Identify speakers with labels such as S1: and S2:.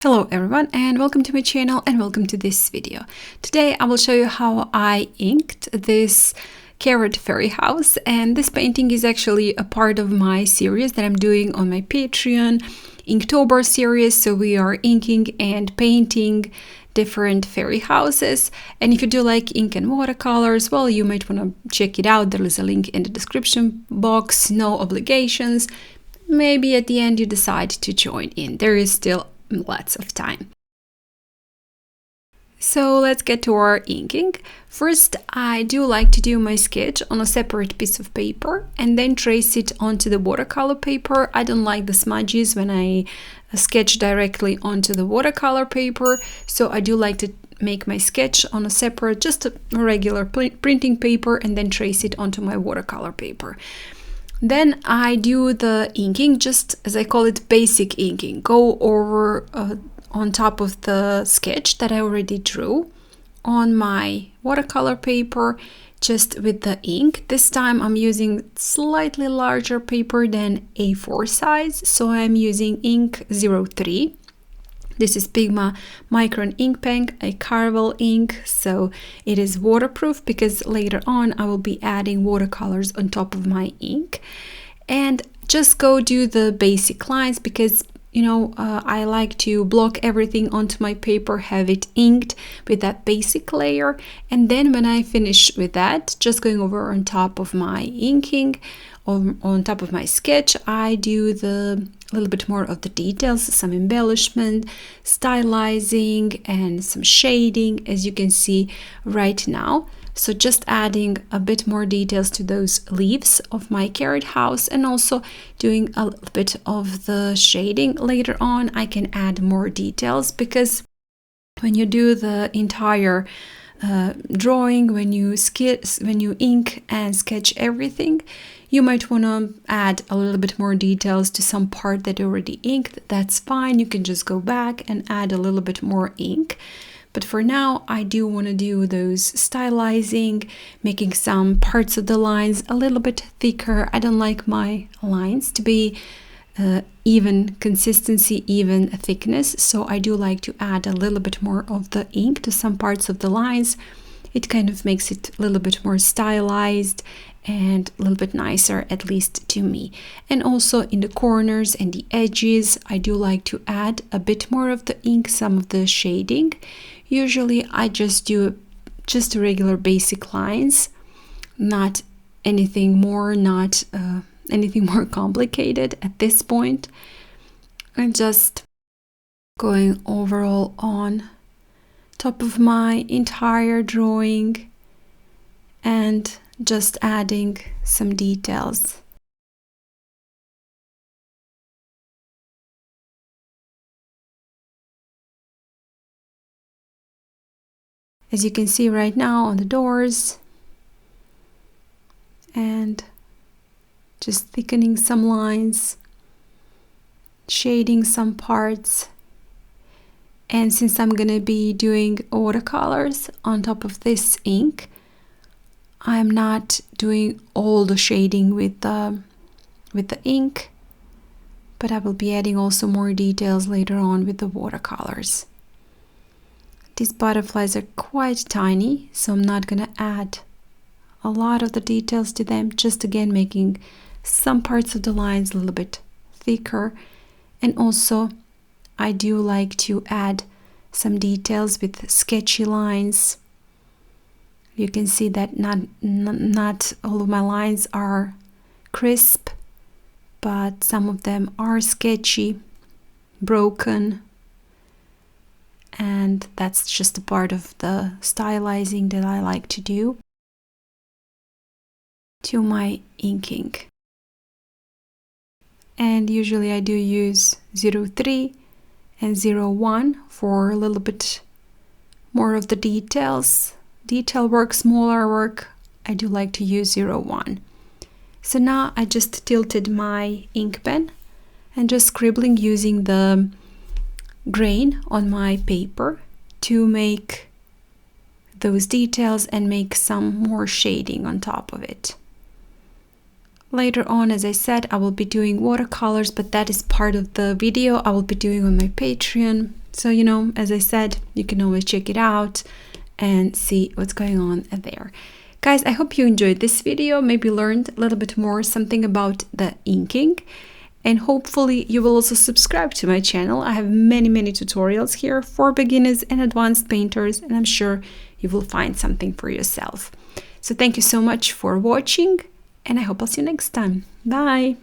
S1: Hello everyone and welcome to my channel and welcome to this video. Today I will show you how I inked this carrot fairy house, and this painting is actually a part of my series that I'm doing on my Patreon Inktober series. So we are inking and painting different fairy houses, and if you do like ink and watercolors, well, you might want to check it out. There is a link in the description box. No obligations. Maybe at the end you decide to join in. There is still lots of time. So let's get to our inking. First, I do like to do my sketch on a separate piece of paper and then trace it onto the watercolor paper. I don't like the smudges when I sketch directly onto the watercolor paper, so I do like to make my sketch on a separate, just a regular printing paper, and then trace it onto my watercolor paper. Then I do the inking, just as I call it, basic inking. Go over on top of the sketch that I already drew on my watercolor paper, just with the ink. This time I'm using slightly larger paper than A4 size, so I'm using ink 03. This is Pigma Micron ink pen, a Carvel ink, so it is waterproof because later on I will be adding watercolors on top of my ink. And just go do the basic lines because, you know, I like to block everything onto my paper, have it inked with that basic layer. And then when I finish with that, just going over on top of my inking, on top of my sketch, I do the little bit more of the details, some embellishment, stylizing, and some shading, as you can see right now. So just adding a bit more details to those leaves of my carrot house, and also doing a little bit of the shading. Later on I can add more details, because when you do the entire drawing, when you ink and sketch everything, you might want to add a little bit more details to some part that you already inked. That's fine, you can just go back and add a little bit more ink. But for now, I do want to do those stylizing, making some parts of the lines a little bit thicker. I don't like my lines to be even consistency, even thickness, so I do like to add a little bit more of the ink to some parts of the lines. It kind of makes it a little bit more stylized and a little bit nicer, at least to me. And also in the corners and the edges, I do like to add a bit more of the ink, some of the shading. Usually I just do just regular basic lines, not anything more, anything more complicated at this point. I'm just going overall on top of my entire drawing and just adding some details. As you can see right now on the doors, and just thickening some lines, shading some parts. And since I'm gonna be doing watercolors on top of this ink, I'm not doing all the shading with the ink, but I will be adding also more details later on with the watercolors. These butterflies are quite tiny, so I'm not gonna add a lot of the details to them, just again making some parts of the lines a little bit thicker. And also I do like to add some details with sketchy lines. You can see that not all of my lines are crisp, but some of them are sketchy, broken, and that's just a part of the stylizing that I like to do to my inking. And usually I do use 03 and 01 for a little bit more of the details. Detail work, smaller work, I do like to use 01. So now I just tilted my ink pen and just scribbling using the grain on my paper to make those details and make some more shading on top of it. Later on, as I said, I will be doing watercolors, but that is part of the video I will be doing on my Patreon. So, you know, as I said, you can always check it out and see what's going on there. Guys, I hope you enjoyed this video, maybe learned a little bit more something about the inking, and hopefully you will also subscribe to my channel. I have many tutorials here for beginners and advanced painters, and I'm sure you will find something for yourself. So thank you so much for watching, and I hope I'll see you next time. Bye!